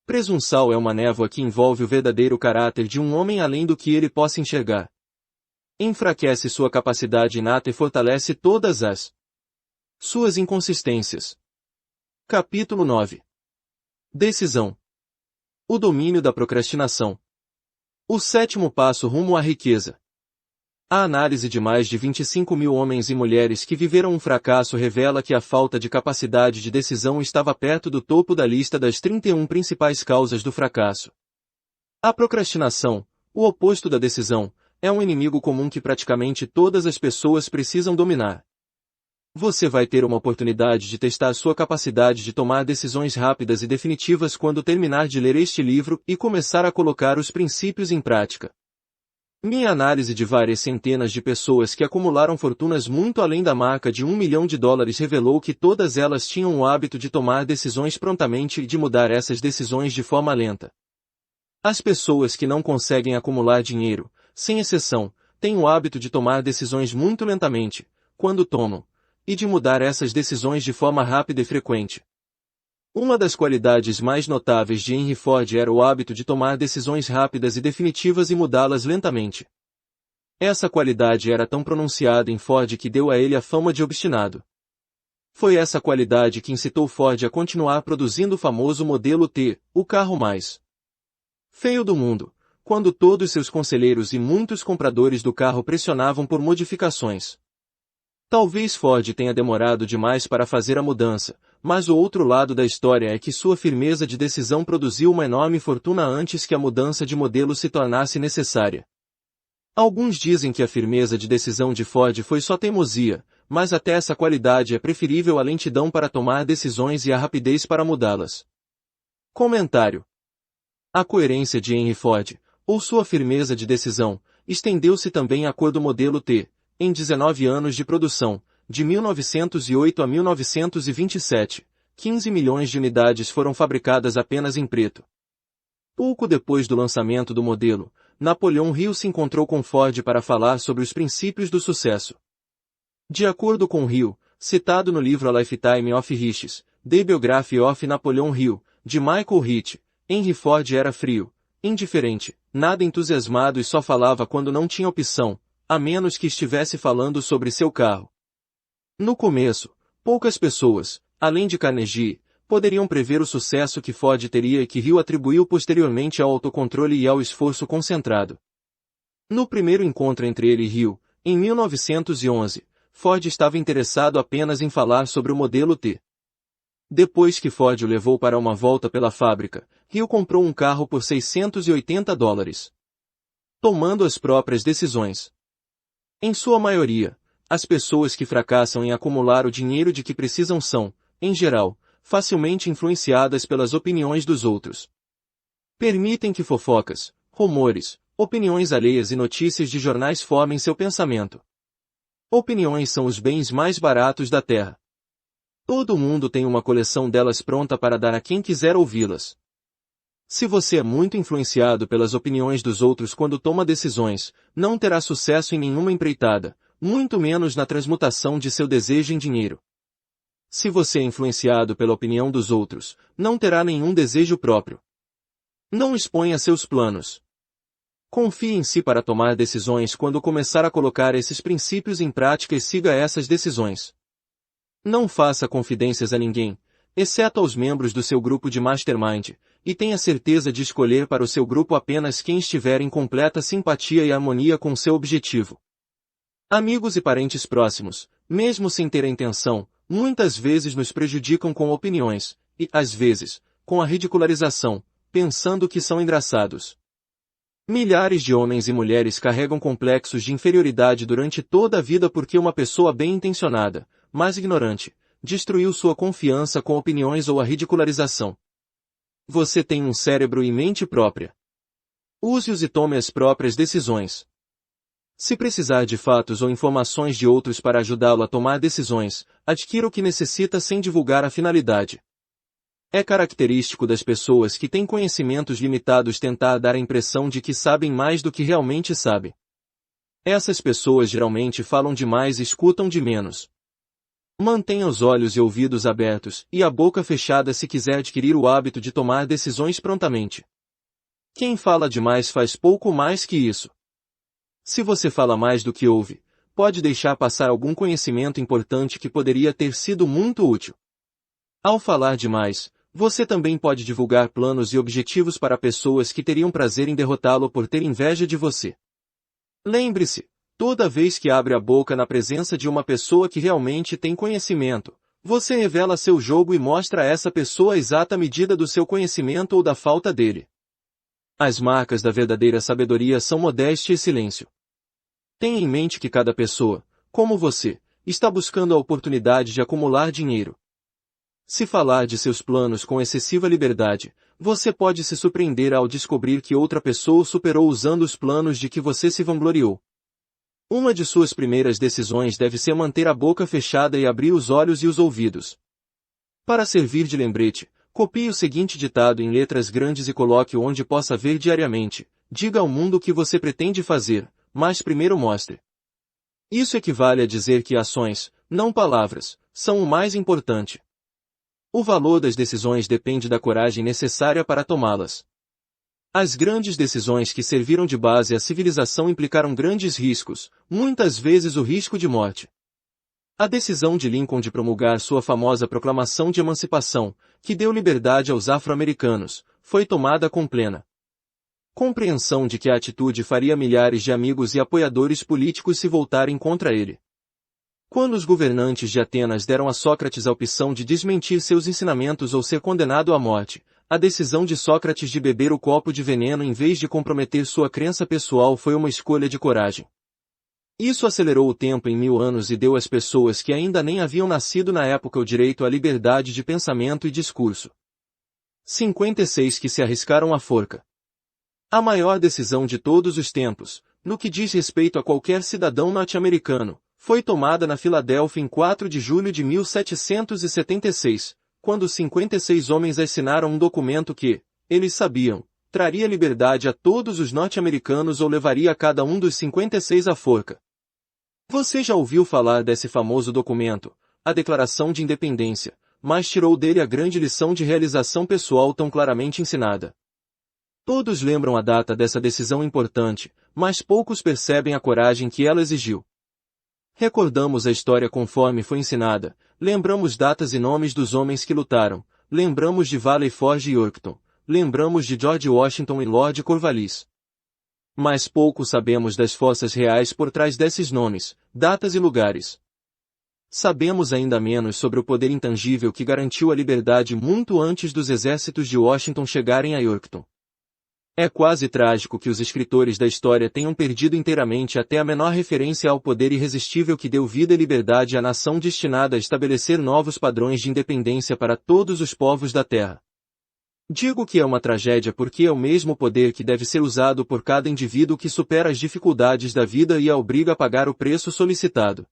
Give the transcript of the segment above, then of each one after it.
Presunção é uma névoa que envolve o verdadeiro caráter de um homem além do que ele possa enxergar. Enfraquece sua capacidade inata e fortalece todas as suas inconsistências. Capítulo 9. Decisão. O domínio da procrastinação. O sétimo passo rumo à riqueza. A análise de mais de 25 mil homens e mulheres que viveram um fracasso revela que a falta de capacidade de decisão estava perto do topo da lista das 31 principais causas do fracasso. A procrastinação, o oposto da decisão, é um inimigo comum que praticamente todas as pessoas precisam dominar. Você vai ter uma oportunidade de testar sua capacidade de tomar decisões rápidas e definitivas quando terminar de ler este livro e começar a colocar os princípios em prática. Minha análise de várias centenas de pessoas que acumularam fortunas muito além da marca de $1 milhão revelou que todas elas tinham o hábito de tomar decisões prontamente e de mudar essas decisões de forma lenta. As pessoas que não conseguem acumular dinheiro, sem exceção, têm o hábito de tomar decisões muito lentamente, quando tomam, e de mudar essas decisões de forma rápida e frequente. Uma das qualidades mais notáveis de Henry Ford era o hábito de tomar decisões rápidas e definitivas e mudá-las lentamente. Essa qualidade era tão pronunciada em Ford que deu a ele a fama de obstinado. Foi essa qualidade que incitou Ford a continuar produzindo o famoso modelo T, o carro mais feio do mundo, quando todos seus conselheiros e muitos compradores do carro pressionavam por modificações. Talvez Ford tenha demorado demais para fazer a mudança, mas o outro lado da história é que sua firmeza de decisão produziu uma enorme fortuna antes que a mudança de modelo se tornasse necessária. Alguns dizem que a firmeza de decisão de Ford foi só teimosia, mas até essa qualidade é preferível à lentidão para tomar decisões e à rapidez para mudá-las. Comentário. A coerência de Henry Ford, ou sua firmeza de decisão, estendeu-se também à cor do modelo T. Em 19 anos de produção, de 1908 a 1927, 15 milhões de unidades foram fabricadas apenas em preto. Pouco depois do lançamento do modelo, Napoleon Hill se encontrou com Ford para falar sobre os princípios do sucesso. De acordo com Hill, citado no livro A Lifetime of Riches, The Biography of Napoleon Hill, de Michael Rich, Henry Ford era frio, indiferente, nada entusiasmado e só falava quando não tinha opção, a menos que estivesse falando sobre seu carro. No começo, poucas pessoas, além de Carnegie, poderiam prever o sucesso que Ford teria e que Hill atribuiu posteriormente ao autocontrole e ao esforço concentrado. No primeiro encontro entre ele e Hill, em 1911, Ford estava interessado apenas em falar sobre o modelo T. Depois que Ford o levou para uma volta pela fábrica, Hill comprou um carro por $680. Tomando as próprias decisões. Em sua maioria, as pessoas que fracassam em acumular o dinheiro de que precisam são, em geral, facilmente influenciadas pelas opiniões dos outros. Permitem que fofocas, rumores, opiniões alheias e notícias de jornais formem seu pensamento. Opiniões são os bens mais baratos da Terra. Todo mundo tem uma coleção delas pronta para dar a quem quiser ouvi-las. Se você é muito influenciado pelas opiniões dos outros quando toma decisões, não terá sucesso em nenhuma empreitada, muito menos na transmutação de seu desejo em dinheiro. Se você é influenciado pela opinião dos outros, não terá nenhum desejo próprio. Não exponha seus planos. Confie em si para tomar decisões quando começar a colocar esses princípios em prática e siga essas decisões. Não faça confidências a ninguém, exceto aos membros do seu grupo de mastermind, e tenha certeza de escolher para o seu grupo apenas quem estiver em completa simpatia e harmonia com seu objetivo. Amigos e parentes próximos, mesmo sem ter a intenção, muitas vezes nos prejudicam com opiniões, e, às vezes, com a ridicularização, pensando que são engraçados. Milhares de homens e mulheres carregam complexos de inferioridade durante toda a vida porque uma pessoa bem-intencionada, mas ignorante, destruiu sua confiança com opiniões ou a ridicularização. Você tem um cérebro e mente própria. Use-os e tome as próprias decisões. Se precisar de fatos ou informações de outros para ajudá-lo a tomar decisões, adquira o que necessita sem divulgar a finalidade. É característico das pessoas que têm conhecimentos limitados tentar dar a impressão de que sabem mais do que realmente sabem. Essas pessoas geralmente falam demais e escutam de menos. Mantenha os olhos e ouvidos abertos e a boca fechada se quiser adquirir o hábito de tomar decisões prontamente. Quem fala demais faz pouco mais que isso. Se você fala mais do que ouve, pode deixar passar algum conhecimento importante que poderia ter sido muito útil. Ao falar demais, você também pode divulgar planos e objetivos para pessoas que teriam prazer em derrotá-lo por ter inveja de você. Lembre-se, toda vez que abre a boca na presença de uma pessoa que realmente tem conhecimento, você revela seu jogo e mostra a essa pessoa a exata medida do seu conhecimento ou da falta dele. As marcas da verdadeira sabedoria são modéstia e silêncio. Tenha em mente que cada pessoa, como você, está buscando a oportunidade de acumular dinheiro. Se falar de seus planos com excessiva liberdade, você pode se surpreender ao descobrir que outra pessoa o superou usando os planos de que você se vangloriou. Uma de suas primeiras decisões deve ser manter a boca fechada e abrir os olhos e os ouvidos. Para servir de lembrete, copie o seguinte ditado em letras grandes e coloque-o onde possa ver diariamente: diga ao mundo o que você pretende fazer, mas primeiro mostre. Isso equivale a dizer que ações, não palavras, são o mais importante. O valor das decisões depende da coragem necessária para tomá-las. As grandes decisões que serviram de base à civilização implicaram grandes riscos, muitas vezes o risco de morte. A decisão de Lincoln de promulgar sua famosa Proclamação de Emancipação, que deu liberdade aos afro-americanos, foi tomada com plena compreensão de que a atitude faria milhares de amigos e apoiadores políticos se voltarem contra ele. Quando os governantes de Atenas deram a Sócrates a opção de desmentir seus ensinamentos ou ser condenado à morte, a decisão de Sócrates de beber o copo de veneno em vez de comprometer sua crença pessoal foi uma escolha de coragem. Isso acelerou o tempo em 1000 anos e deu às pessoas que ainda nem haviam nascido na época o direito à liberdade de pensamento e discurso. 56 que se arriscaram à forca. A maior decisão de todos os tempos, no que diz respeito a qualquer cidadão norte-americano, foi tomada na Filadélfia em 4 de julho de 1776, quando 56 homens assinaram um documento que, eles sabiam, traria liberdade a todos os norte-americanos ou levaria cada um dos 56 à forca. Você já ouviu falar desse famoso documento, a Declaração de Independência, mas tirou dele a grande lição de realização pessoal tão claramente ensinada. Todos lembram a data dessa decisão importante, mas poucos percebem a coragem que ela exigiu. Recordamos a história conforme foi ensinada, lembramos datas e nomes dos homens que lutaram, lembramos de Valley Forge e Yorktown, lembramos de George Washington e Lord Cornwallis. Mas pouco sabemos das forças reais por trás desses nomes, datas e lugares. Sabemos ainda menos sobre o poder intangível que garantiu a liberdade muito antes dos exércitos de Washington chegarem a Yorktown. É quase trágico que os escritores da história tenham perdido inteiramente até a menor referência ao poder irresistível que deu vida e liberdade à nação destinada a estabelecer novos padrões de independência para todos os povos da Terra. Digo que é uma tragédia porque é o mesmo poder que deve ser usado por cada indivíduo que supera as dificuldades da vida e a obriga a pagar o preço solicitado.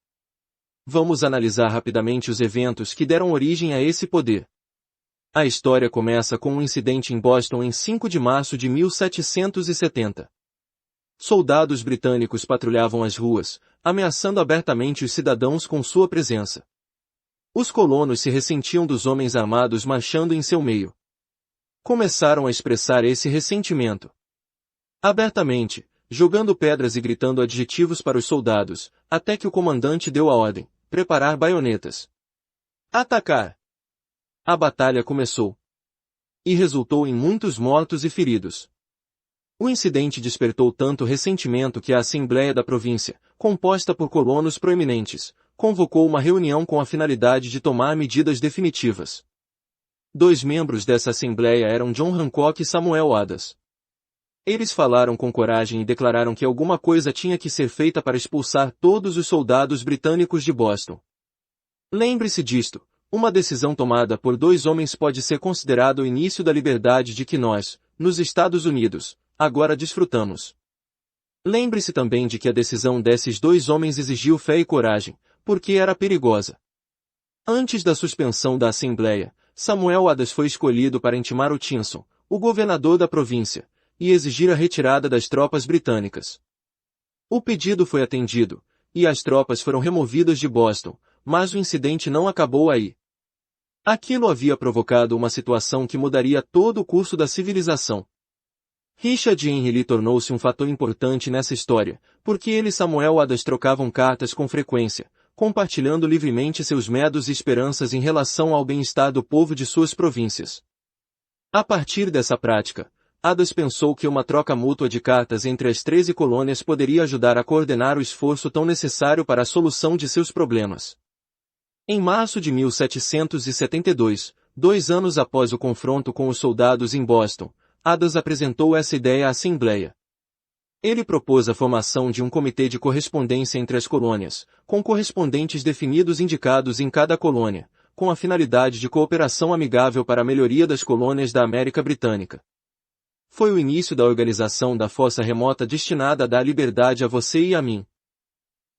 Vamos analisar rapidamente os eventos que deram origem a esse poder. A história começa com um incidente em Boston em 5 de março de 1770. Soldados britânicos patrulhavam as ruas, ameaçando abertamente os cidadãos com sua presença. Os colonos se ressentiam dos homens armados marchando em seu meio. Começaram a expressar esse ressentimento abertamente, jogando pedras e gritando adjetivos para os soldados, até que o comandante deu a ordem: preparar baionetas. Atacar! A batalha começou. E resultou em muitos mortos e feridos. O incidente despertou tanto ressentimento que a Assembleia da Província, composta por colonos proeminentes, convocou uma reunião com a finalidade de tomar medidas definitivas. 2 membros dessa Assembleia eram John Hancock e Samuel Adams. Eles falaram com coragem e declararam que alguma coisa tinha que ser feita para expulsar todos os soldados britânicos de Boston. Lembre-se disto. Uma decisão tomada por 2 homens pode ser considerada o início da liberdade de que nós, nos Estados Unidos, agora desfrutamos. Lembre-se também de que a decisão desses 2 homens exigiu fé e coragem, porque era perigosa. Antes da suspensão da Assembleia, Samuel Adams foi escolhido para intimar Hutchinson, o governador da província, e exigir a retirada das tropas britânicas. O pedido foi atendido, e as tropas foram removidas de Boston, mas o incidente não acabou aí. Aquilo havia provocado uma situação que mudaria todo o curso da civilização. Richard Henry Lee tornou-se um fator importante nessa história, porque ele e Samuel Adams trocavam cartas com frequência, compartilhando livremente seus medos e esperanças em relação ao bem-estar do povo de suas províncias. A partir dessa prática, Adams pensou que uma troca mútua de cartas entre as 13 colônias poderia ajudar a coordenar o esforço tão necessário para a solução de seus problemas. Em março de 1772, 2 anos após o confronto com os soldados em Boston, Adams apresentou essa ideia à Assembleia. Ele propôs a formação de um comitê de correspondência entre as colônias, com correspondentes definidos indicados em cada colônia, com a finalidade de cooperação amigável para a melhoria das colônias da América Britânica. Foi o início da organização da Força Remota destinada a dar liberdade a você e a mim.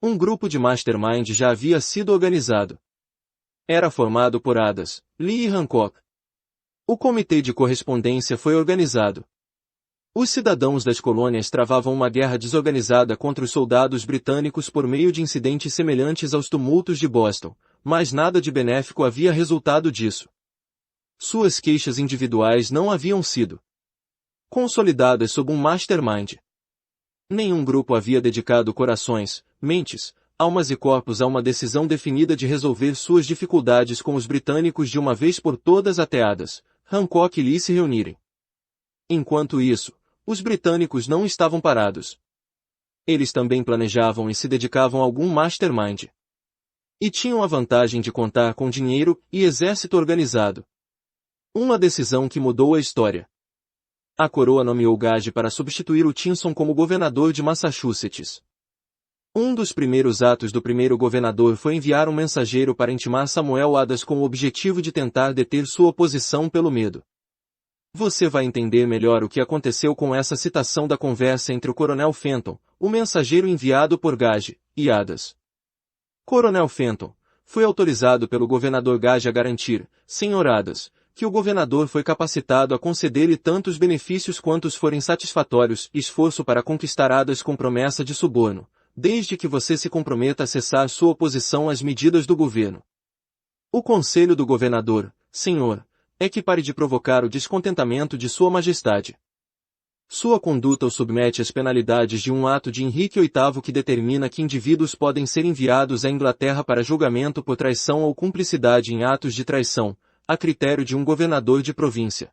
Um grupo de mastermind já havia sido organizado. Era formado por Adams, Lee e Hancock. O comitê de correspondência foi organizado. Os cidadãos das colônias travavam uma guerra desorganizada contra os soldados britânicos por meio de incidentes semelhantes aos tumultos de Boston, mas nada de benéfico havia resultado disso. Suas queixas individuais não haviam sido consolidadas sob um mastermind. Nenhum grupo havia dedicado corações, mentes, almas e corpos a uma decisão definida de resolver suas dificuldades com os britânicos de uma vez por todas até Adams, Hancock e Lee se reunirem. Enquanto isso, os britânicos não estavam parados. Eles também planejavam e se dedicavam a algum mastermind. E tinham a vantagem de contar com dinheiro e exército organizado. Uma decisão que mudou a história. A coroa nomeou Gage para substituir o Tinson como governador de Massachusetts. Um dos primeiros atos do primeiro governador foi enviar um mensageiro para intimar Samuel Adams com o objetivo de tentar deter sua oposição pelo medo. Você vai entender melhor o que aconteceu com essa citação da conversa entre o Coronel Fenton, o mensageiro enviado por Gage, e Adams. Coronel Fenton, foi autorizado pelo governador Gage a garantir, Sr. Adams, que o governador foi capacitado a conceder-lhe tantos benefícios quantos forem satisfatórios, esforço para conquistar Adams com promessa de suborno, desde que você se comprometa a cessar sua oposição às medidas do governo. O conselho do governador, senhor, é que pare de provocar o descontentamento de sua majestade. Sua conduta o submete às penalidades de um ato de Henrique VIII que determina que indivíduos podem ser enviados à Inglaterra para julgamento por traição ou cumplicidade em atos de traição, a critério de um governador de província.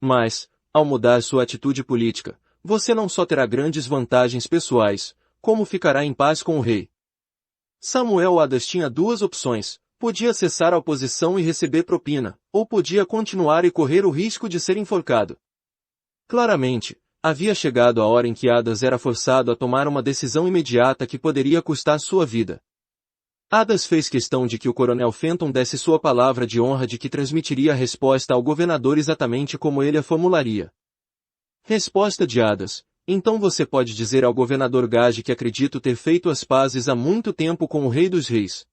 Mas, ao mudar sua atitude política, você não só terá grandes vantagens pessoais, como ficará em paz com o rei. Samuel Adams tinha duas opções: podia cessar a oposição e receber propina, ou podia continuar e correr o risco de ser enforcado. Claramente, havia chegado a hora em que Adams era forçado a tomar uma decisão imediata que poderia custar sua vida. Adams fez questão de que o coronel Fenton desse sua palavra de honra de que transmitiria a resposta ao governador exatamente como ele a formularia. Resposta de Adams: então você pode dizer ao governador Gage que acredito ter feito as pazes há muito tempo com o rei dos reis.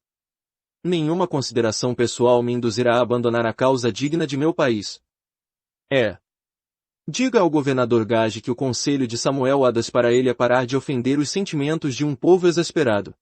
Nenhuma consideração pessoal me induzirá a abandonar a causa digna de meu país. Diga ao governador Gage que o conselho de Samuel Adams para ele é parar de ofender os sentimentos de um povo exasperado.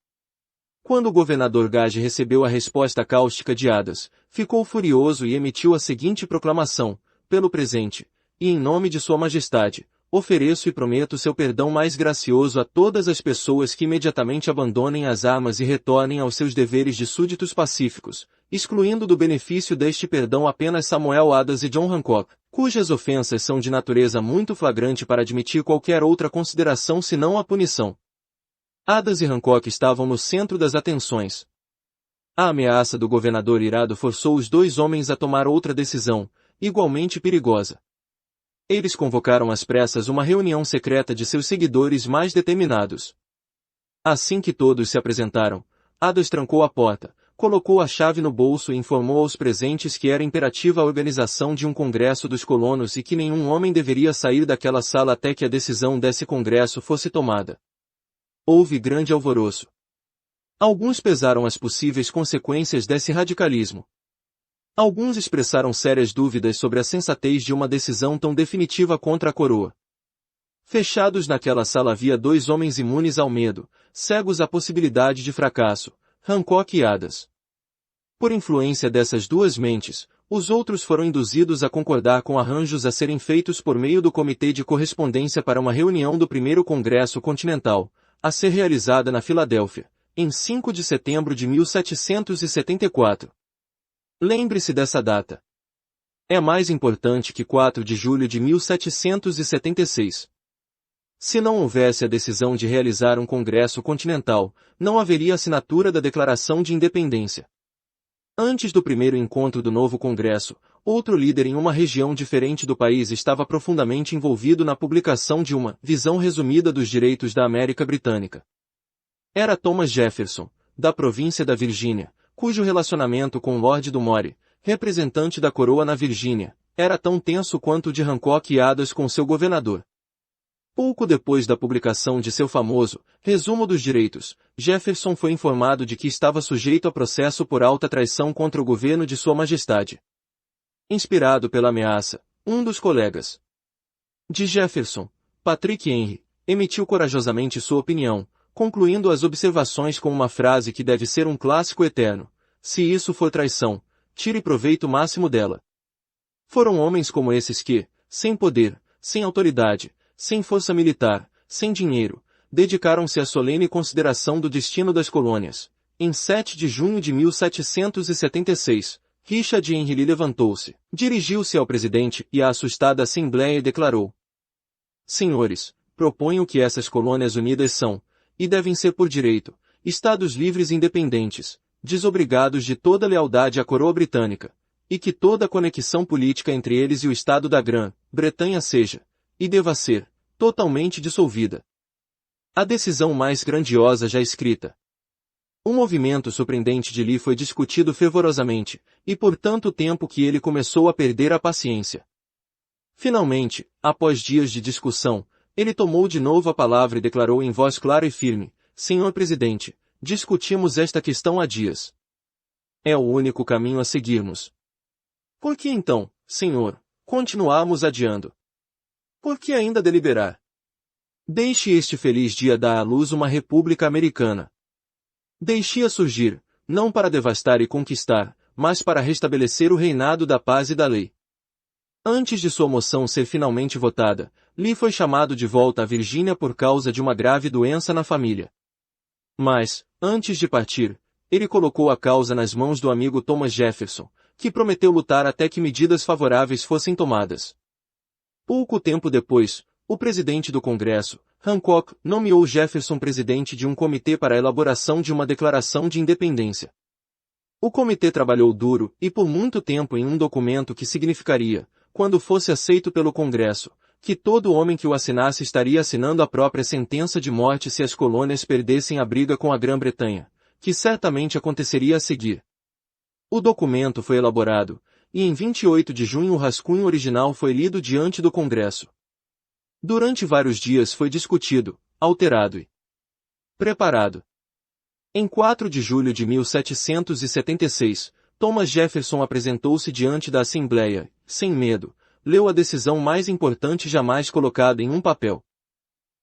Quando o governador Gage recebeu a resposta cáustica de Adams, ficou furioso e emitiu a seguinte proclamação: pelo presente, e em nome de Sua Majestade, ofereço e prometo seu perdão mais gracioso a todas as pessoas que imediatamente abandonem as armas e retornem aos seus deveres de súditos pacíficos, excluindo do benefício deste perdão apenas Samuel Adams e John Hancock, cujas ofensas são de natureza muito flagrante para admitir qualquer outra consideração senão a punição. Adams e Hancock estavam no centro das atenções. A ameaça do governador irado forçou os dois homens a tomar outra decisão, igualmente perigosa. Eles convocaram às pressas uma reunião secreta de seus seguidores mais determinados. Assim que todos se apresentaram, Adams trancou a porta, colocou a chave no bolso e informou aos presentes que era imperativa a organização de um congresso dos colonos e que nenhum homem deveria sair daquela sala até que a decisão desse congresso fosse tomada. Houve grande alvoroço. Alguns pesaram as possíveis consequências desse radicalismo. Alguns expressaram sérias dúvidas sobre a sensatez de uma decisão tão definitiva contra a coroa. Fechados naquela sala havia dois homens imunes ao medo, cegos à possibilidade de fracasso, Hancock e Adams. Por influência dessas duas mentes, os outros foram induzidos a concordar com arranjos a serem feitos por meio do Comitê de Correspondência para uma reunião do Primeiro Congresso Continental, a ser realizada na Filadélfia, em 5 de setembro de 1774. Lembre-se dessa data. É mais importante que 4 de julho de 1776. Se não houvesse a decisão de realizar um Congresso Continental, não haveria assinatura da Declaração de Independência. Antes do primeiro encontro do novo Congresso, outro líder em uma região diferente do país estava profundamente envolvido na publicação de uma visão resumida dos direitos da América Britânica. Era Thomas Jefferson, da província da Virgínia, cujo relacionamento com Lord Dunmore, representante da coroa na Virgínia, era tão tenso quanto o de Hancock e Adams com seu governador. Pouco depois da publicação de seu famoso Resumo dos Direitos, Jefferson foi informado de que estava sujeito a processo por alta traição contra o governo de Sua Majestade. Inspirado pela ameaça, um dos colegas de Jefferson, Patrick Henry, emitiu corajosamente sua opinião, concluindo as observações com uma frase que deve ser um clássico eterno: se isso for traição, tire proveito máximo dela. Foram homens como esses que, sem poder, sem autoridade, sem força militar, sem dinheiro, dedicaram-se à solene consideração do destino das colônias. Em 7 de junho de 1776, Richard Henry Lee levantou-se, dirigiu-se ao presidente e à assustada Assembleia e declarou: Senhores, proponho que essas colônias unidas são, e devem ser por direito, estados livres e independentes, desobrigados de toda lealdade à coroa britânica, e que toda conexão política entre eles e o estado da Grã-Bretanha seja, e deva ser, totalmente dissolvida. A decisão mais grandiosa já escrita. O movimento surpreendente de Lee foi discutido fervorosamente, e por tanto tempo que ele começou a perder a paciência. Finalmente, após dias de discussão, ele tomou de novo a palavra e declarou em voz clara e firme: Senhor Presidente, discutimos esta questão há dias. É o único caminho a seguirmos. Por que então, Senhor, continuarmos adiando? Por que ainda deliberar? Deixe este feliz dia dar à luz uma república americana. Deixe-a surgir, não para devastar e conquistar, mas para restabelecer o reinado da paz e da lei. Antes de sua moção ser finalmente votada, Lee foi chamado de volta à Virgínia por causa de uma grave doença na família. Mas, antes de partir, ele colocou a causa nas mãos do amigo Thomas Jefferson, que prometeu lutar até que medidas favoráveis fossem tomadas. Pouco tempo depois, o presidente do Congresso, Hancock, nomeou Jefferson presidente de um comitê para a elaboração de uma declaração de independência. O comitê trabalhou duro e por muito tempo em um documento que significaria, quando fosse aceito pelo Congresso, que todo homem que o assinasse estaria assinando a própria sentença de morte se as colônias perdessem a briga com a Grã-Bretanha, que certamente aconteceria a seguir. O documento foi elaborado, e em 28 de junho o rascunho original foi lido diante do Congresso. Durante vários dias foi discutido, alterado e preparado. Em 4 de julho de 1776, Thomas Jefferson apresentou-se diante da Assembleia, sem medo, leu a decisão mais importante jamais colocada em um papel.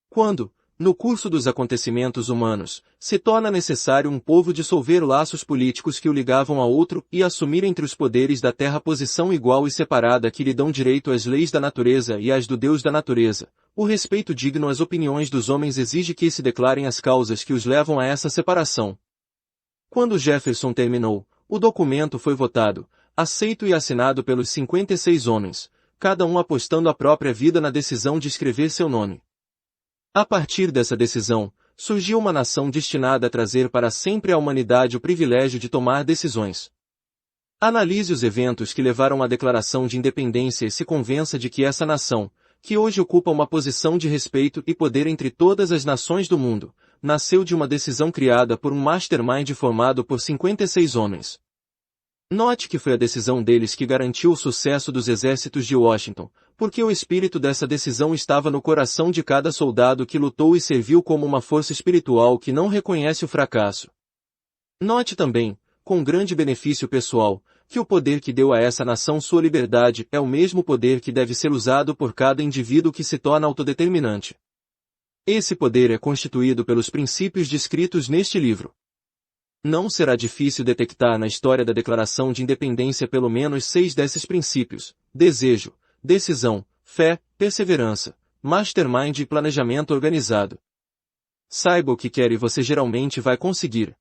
Quando, no curso dos acontecimentos humanos, se torna necessário um povo dissolver laços políticos que o ligavam a outro e assumir entre os poderes da terra posição igual e separada que lhe dão direito às leis da natureza e às do Deus da natureza, o respeito digno às opiniões dos homens exige que se declarem as causas que os levam a essa separação. Quando Jefferson terminou, o documento foi votado, aceito e assinado pelos 56 homens, cada um apostando a própria vida na decisão de escrever seu nome. A partir dessa decisão, surgiu uma nação destinada a trazer para sempre à humanidade o privilégio de tomar decisões. Analise os eventos que levaram à declaração de independência e se convença de que essa nação, que hoje ocupa uma posição de respeito e poder entre todas as nações do mundo, nasceu de uma decisão criada por um mastermind formado por 56 homens. Note que foi a decisão deles que garantiu o sucesso dos exércitos de Washington, porque o espírito dessa decisão estava no coração de cada soldado que lutou e serviu como uma força espiritual que não reconhece o fracasso. Note também, com grande benefício pessoal, que o poder que deu a essa nação sua liberdade é o mesmo poder que deve ser usado por cada indivíduo que se torna autodeterminante. Esse poder é constituído pelos princípios descritos neste livro. Não será difícil detectar na história da Declaração de Independência pelo menos 6 desses princípios: desejo, decisão, fé, perseverança, mastermind e planejamento organizado. Saiba o que quer e você geralmente vai conseguir.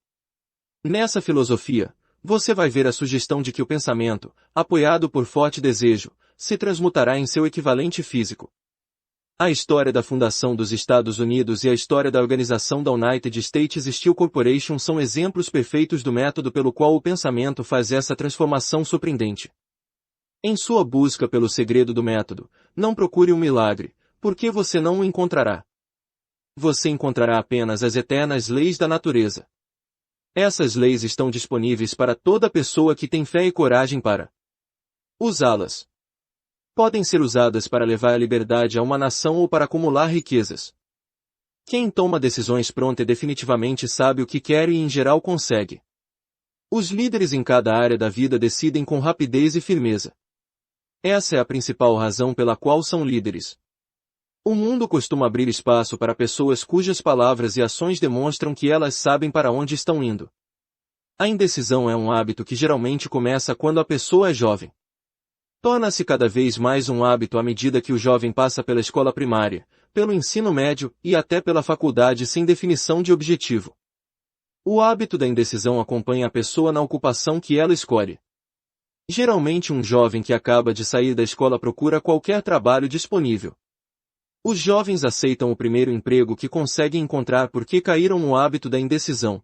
Nessa filosofia, você vai ver a sugestão de que o pensamento, apoiado por forte desejo, se transmutará em seu equivalente físico. A história da fundação dos Estados Unidos e a história da organização da United States Steel Corporation são exemplos perfeitos do método pelo qual o pensamento faz essa transformação surpreendente. Em sua busca pelo segredo do método, não procure um milagre, porque você não o encontrará. Você encontrará apenas as eternas leis da natureza. Essas leis estão disponíveis para toda pessoa que tem fé e coragem para usá-las. Podem ser usadas para levar a liberdade a uma nação ou para acumular riquezas. Quem toma decisões pronta e definitivamente sabe o que quer e em geral consegue. Os líderes em cada área da vida decidem com rapidez e firmeza. Essa é a principal razão pela qual são líderes. O mundo costuma abrir espaço para pessoas cujas palavras e ações demonstram que elas sabem para onde estão indo. A indecisão é um hábito que geralmente começa quando a pessoa é jovem. Torna-se cada vez mais um hábito à medida que o jovem passa pela escola primária, pelo ensino médio e até pela faculdade sem definição de objetivo. O hábito da indecisão acompanha a pessoa na ocupação que ela escolhe. Geralmente um jovem que acaba de sair da escola procura qualquer trabalho disponível. Os jovens aceitam o primeiro emprego que conseguem encontrar porque caíram no hábito da indecisão.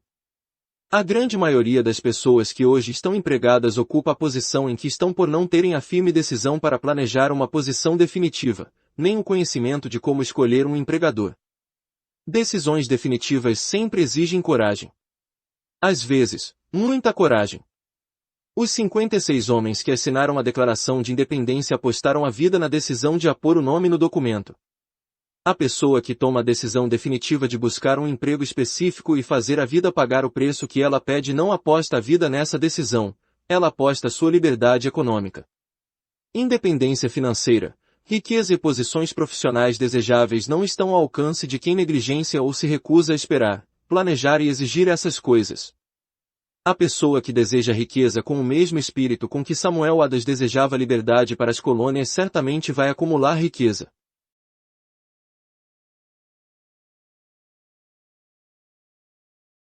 A grande maioria das pessoas que hoje estão empregadas ocupa a posição em que estão por não terem a firme decisão para planejar uma posição definitiva, nem o conhecimento de como escolher um empregador. Decisões definitivas sempre exigem coragem. Às vezes, muita coragem. Os 56 homens que assinaram a Declaração de Independência apostaram a vida na decisão de apor o nome no documento. A pessoa que toma a decisão definitiva de buscar um emprego específico e fazer a vida pagar o preço que ela pede não aposta a vida nessa decisão, ela aposta sua liberdade econômica. Independência financeira, riqueza e posições profissionais desejáveis não estão ao alcance de quem negligencia ou se recusa a esperar, planejar e exigir essas coisas. A pessoa que deseja riqueza com o mesmo espírito com que Samuel Adams desejava liberdade para as colônias certamente vai acumular riqueza.